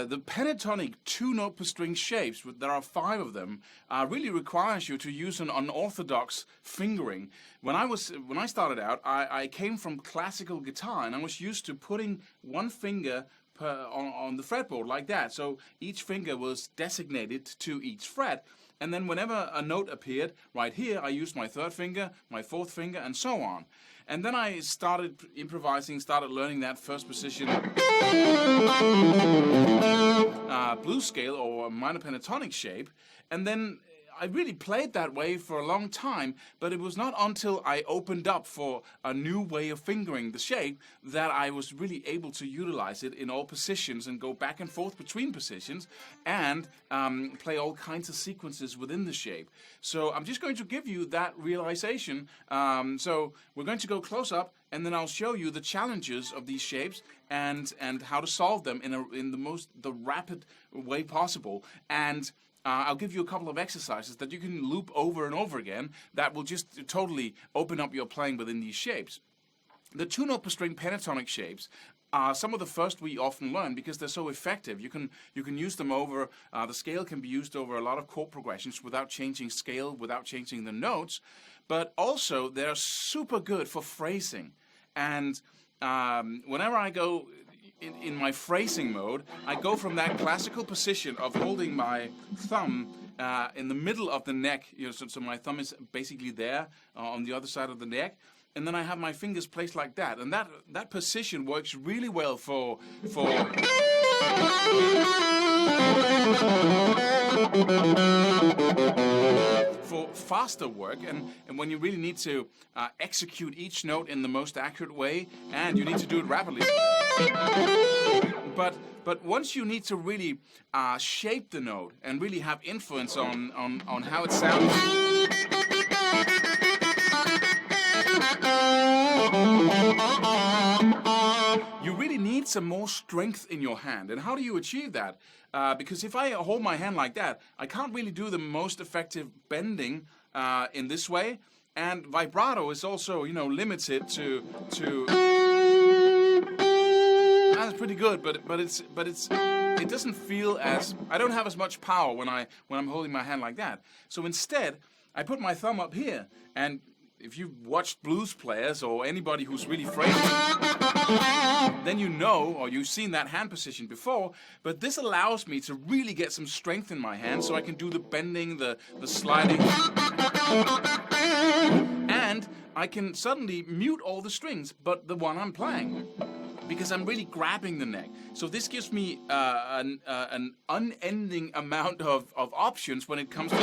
the pentatonic two-note per string shapes, there are 5 of them, really requires you to use an unorthodox fingering. When I started out, I came from classical guitar, and I was used to putting one finger on the fretboard like that. So each finger was designated to each fret. And then whenever a note appeared right here, I used my 3rd finger, my 4th finger, and so on. And then I started improvising, started learning that first position blues scale or minor pentatonic shape. And then I really played that way for a long time, but it was not until I opened up for a new way of fingering the shape that I was really able to utilize it in all positions and go back and forth between positions and play all kinds of sequences within the shape. So I'm just going to give you that realization. So we're going to go close up, and then I'll show you the challenges of these shapes and how to solve them in the rapid way possible. And I'll give you a couple of exercises that you can loop over and over again that will just totally open up your playing within these shapes. The two-note per string pentatonic shapes are some of the first we often learn because they're so effective. You can use them over, the scale can be used over a lot of chord progressions without changing scale, without changing the notes, but also they're super good for phrasing. And whenever I go in my phrasing mode, I go from that classical position of holding my thumb in the middle of the neck, so my thumb is basically there on the other side of the neck, and then I have my fingers placed like that, and that position works really well for faster work, and when you really need to execute each note in the most accurate way, and you need to do it rapidly. But once you need to really shape the note and really have influence on how it sounds, you really need some more strength in your hand. And how do you achieve that? Because if I hold my hand like that, I can't really do the most effective bending in this way. And vibrato is also, limited to. That's pretty good, but it doesn't feel as, I don't have as much power when I'm holding my hand like that. So instead, I put my thumb up here, and if you've watched blues players or anybody who's really phrasing, then you know, or you've seen that hand position before, but this allows me to really get some strength in my hand so I can do the bending, the sliding, and I can suddenly mute all the strings but the one I'm playing, because I'm really grabbing the neck. So this gives me an unending amount of options when it comes to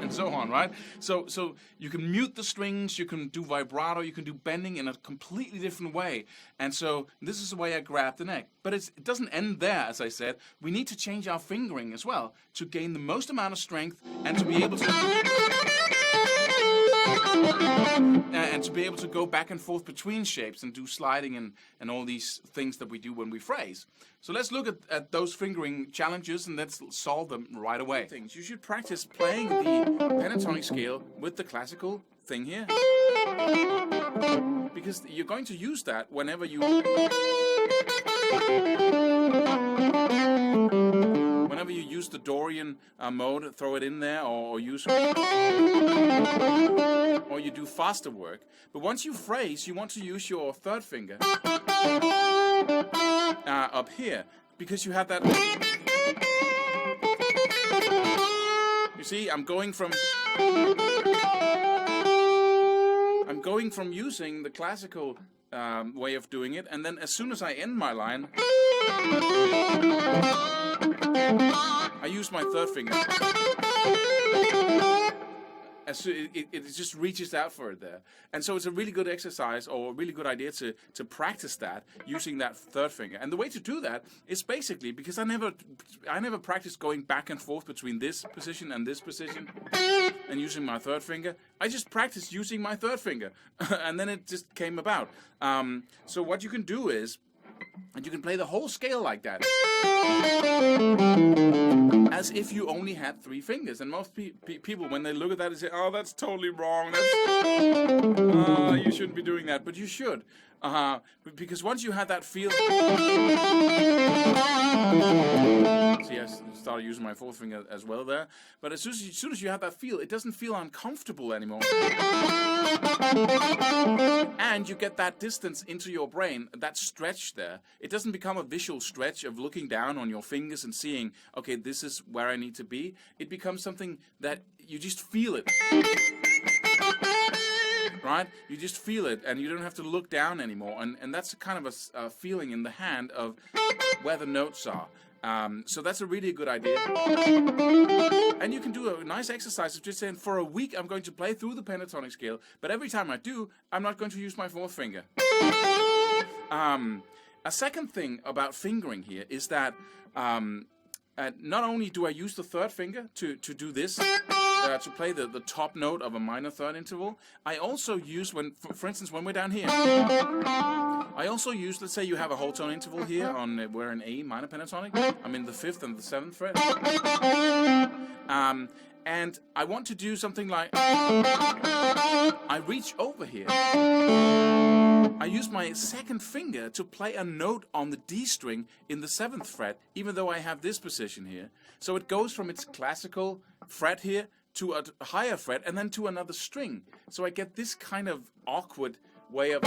and so on, right? So you can mute the strings, you can do vibrato, you can do bending in a completely different way. And so this is the way I grab the neck. But it doesn't end there, as I said. We need to change our fingering as well to gain the most amount of strength and to be able to go back and forth between shapes and do sliding and all these things that we do when we phrase. So let's look at those fingering challenges and let's solve them right away. You should practice playing the pentatonic scale with the classical thing here, because you're going to use that whenever you use the Dorian mode, throw it in there, or you do faster work. But once you phrase, you want to use your 3rd finger up here, because you have that. You see, I'm going from using the classical way of doing it, and then as soon as I end my line, I use my 3rd finger. It just reaches out for it there. And so it's a really good exercise, or a really good idea to practice that using that 3rd finger. And the way to do that is basically, because I never practiced going back and forth between this position and this position and using my 3rd finger. I just practiced using my 3rd finger and then it just came about. So what you can do is And you can play the whole scale like that, as if you only had 3 fingers. And most people, when they look at that, they say, "Oh, that's totally wrong. You shouldn't be doing that." But you should, because once you have that feel. See, I started using my 4th finger as well there. But as soon as you have that feel, it doesn't feel uncomfortable anymore. And you get that distance into your brain, that stretch there. It doesn't become a visual stretch of looking down on your fingers and seeing, okay, this is where I need to be. It becomes something that you just feel it. Right? You just feel it, and you don't have to look down anymore. And that's kind of a feeling in the hand of where the notes are. So that's a really good idea. And you can do a nice exercise of just saying, for a week I'm going to play through the pentatonic scale, but every time I do, I'm not going to use my 4th finger. A second thing about fingering here is that not only do I use the 3rd finger to do this, to play the top note of a minor 3rd interval, I also use, for instance, when we're down here, I also use, let's say you have a whole tone interval here, we're in A minor pentatonic, I'm in the 5th and the 7th fret, and I want to do something like, I reach over here, I use my 2nd finger to play a note on the D string in the 7th fret, even though I have this position here. So it goes from its classical fret here to a higher fret and then to another string. So I get this kind of awkward way of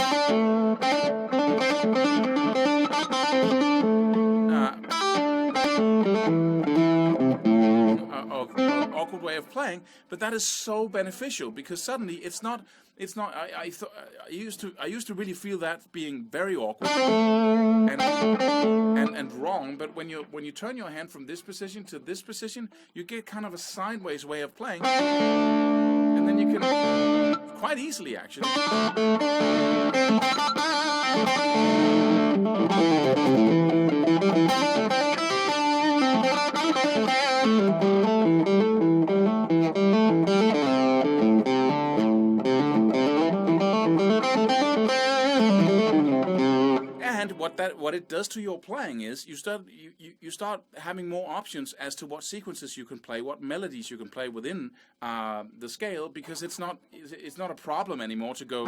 awkward way of playing, but that is so beneficial because suddenly it's not. I used to really feel that being very awkward and wrong. But when you turn your hand from this position to this position, you get kind of a sideways way of playing, and then you can quite easily actually. And what it does to your playing is you start having more options as to what sequences you can play, what melodies you can play within the scale, because it's not a problem anymore to go.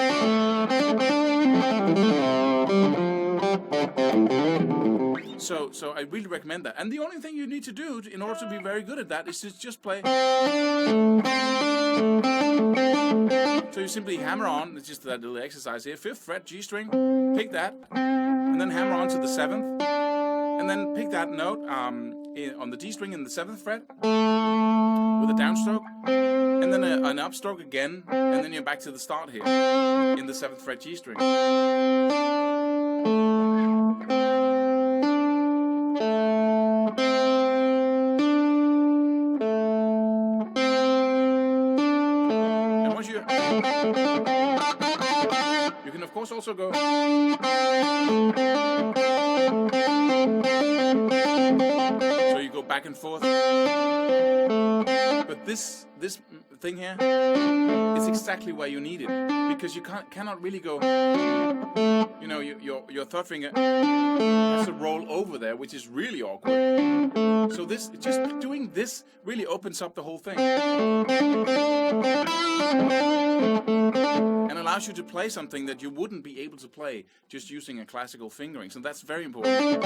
So I really recommend that. And the only thing you need to do in order to be very good at that is to just play. So you simply hammer on, it's just that little exercise here, 5th fret, G string, pick that, and then hammer on to the 7th, and then pick that note on the D string in the 7th fret with a downstroke, and then an upstroke again, and then you're back to the start here in the 7th fret G string. You can of course also go. So you go back and forth. But this thing here is exactly where you need it, because you cannot really go. You know, your 3rd finger has to roll over there, which is really awkward. So just doing this really opens up the whole thing. And allows you to play something that you wouldn't be able to play just using a classical fingering. So that's very important.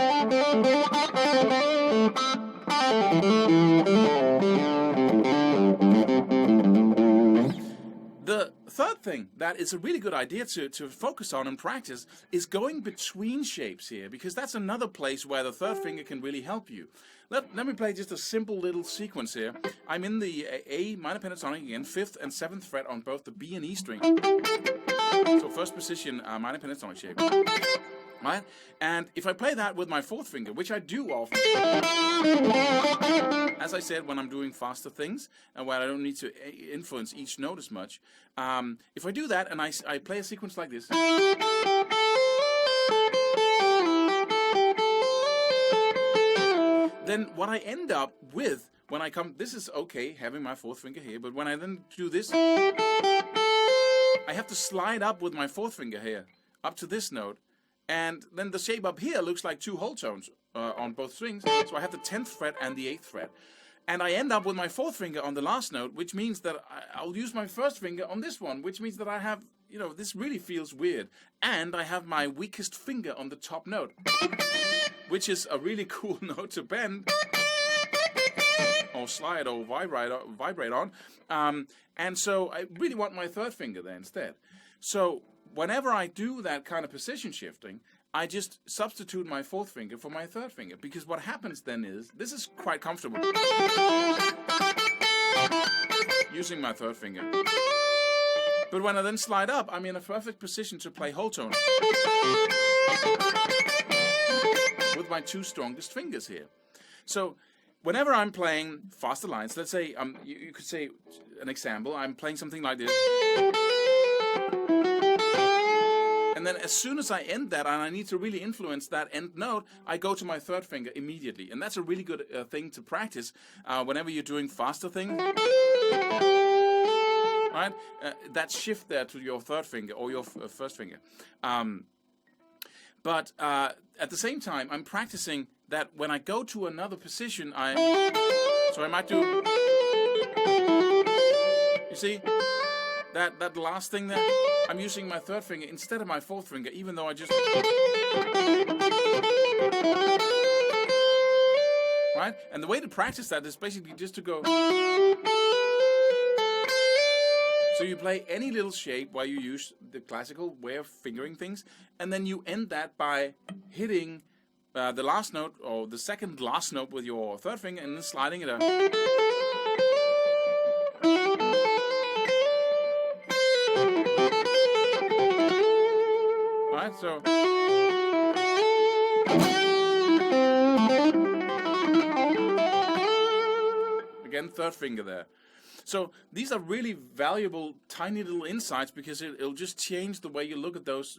The 3rd thing that is a really good idea to focus on and practice is going between shapes here, because that's another place where the 3rd finger can really help you. Let me play just a simple little sequence here. I'm in the A minor pentatonic again, 5th and 7th fret on both the B and E string. So 1st position minor pentatonic shape. Right? And if I play that with my 4th finger, which I do often, as I said, when I'm doing faster things and where I don't need to influence each note as much, if I do that and I play a sequence like this, then what I end up with when I come, this is okay, having my 4th finger here, but when I then do this, I have to slide up with my 4th finger here, up to this note, And then the shape up here looks like two whole tones on both strings. So I have the 10th fret and the 8th fret. And I end up with my 4th finger on the last note, which means that I'll use my 1st finger on this one, which means that I have, this really feels weird. And I have my weakest finger on the top note, which is a really cool note to bend or slide or vibrate on. And so I really want my 3rd finger there instead. So whenever I do that kind of position shifting, I just substitute my 4th finger for my 3rd finger, because what happens then is, this is quite comfortable, using my 3rd finger. But when I then slide up, I'm in a perfect position to play whole tone with my 2 strongest fingers here. So whenever I'm playing faster lines, let's say, you could say an example, I'm playing something like this. And then as soon as I end that, and I need to really influence that end note, I go to my 3rd finger immediately. And that's a really good thing to practice whenever you're doing faster things. Right? That shift there to your 3rd finger or your 1st finger. But at the same time, I'm practicing that when I go to another position, so I might do, you see, that last thing there, I'm using my 3rd finger instead of my 4th finger, even though I just, right? And the way to practice that is basically just to go. So you play any little shape where you use the classical way of fingering things, and then you end that by hitting the last note, or the second last note, with your 3rd finger, and then sliding it up. Alright, so again, 3rd finger there. So these are really valuable, tiny little insights, because it'll just change the way you look at those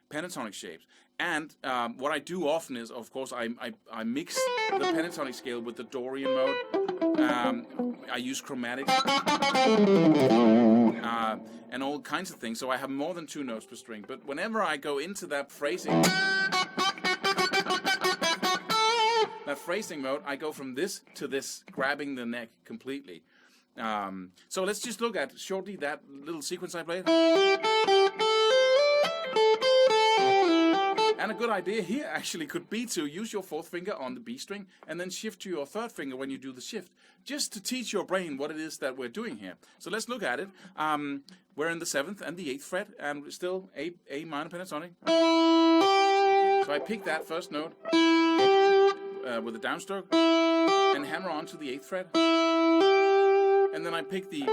pentatonic shapes. And what I do often is, of course, I mix the pentatonic scale with the Dorian mode. I use chromatics and all kinds of things. So I have more than 2 notes per string. But whenever I go into that phrasing mode, I go from this to this, grabbing the neck completely. So let's just look at shortly that little sequence I played. And a good idea here actually could be to use your 4th finger on the B string and then shift to your 3rd finger when you do the shift, just to teach your brain what it is that we're doing here. So let's look at it. We're in the 7th and the 8th fret, and still A minor pentatonic. So I pick that first note with a downstroke and hammer on to the 8th fret. And then I pick the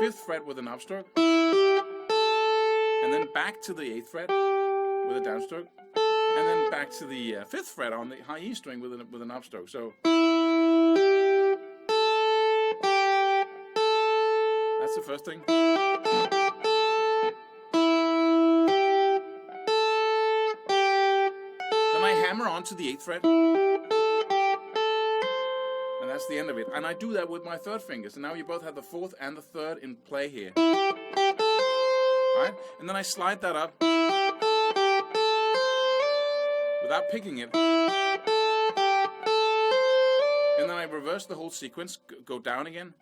5th fret with an upstroke, and then back to the 8th fret with a downstroke, and then back to the 5th fret on the high E string with an upstroke. So that's the first thing. Then I hammer on to the 8th fret. And that's the end of it. And I do that with my 3rd finger. So now you both have the 4th and the 3rd in play here. Right? And then I slide that up without picking it. And then I reverse the whole sequence, go down again.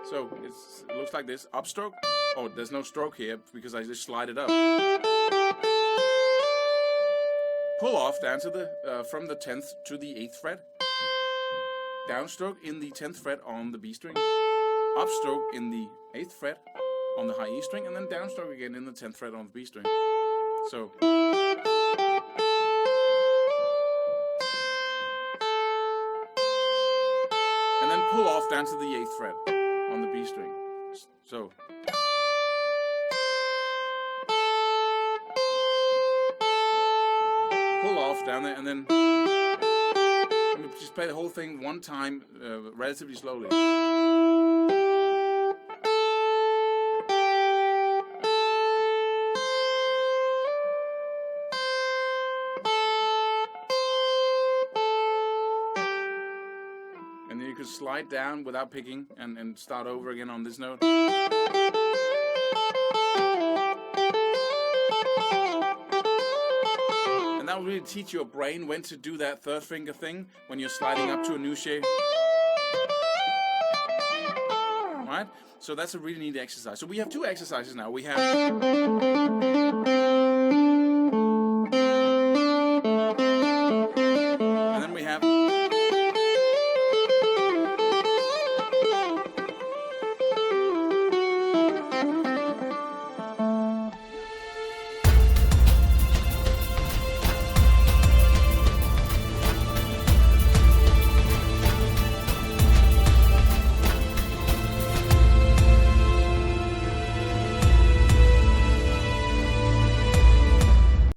So it looks like this. Upstroke. Oh, there's no stroke here because I just slide it up. Pull off down to the from the 10th to the 8th fret. Downstroke in the 10th fret on the B string. Upstroke in the 8th fret on the high E string, and then downstroke again in the 10th fret on the B string. So and then pull off down to the 8th fret on the B string. So pull off down there, and then just play the whole thing one time, relatively slowly. And then you could slide down without picking and start over again on this note. that will really teach your brain when to do that third finger thing when you're sliding up to a new shape. Right? So that's a really neat exercise. So we have two exercises now. We have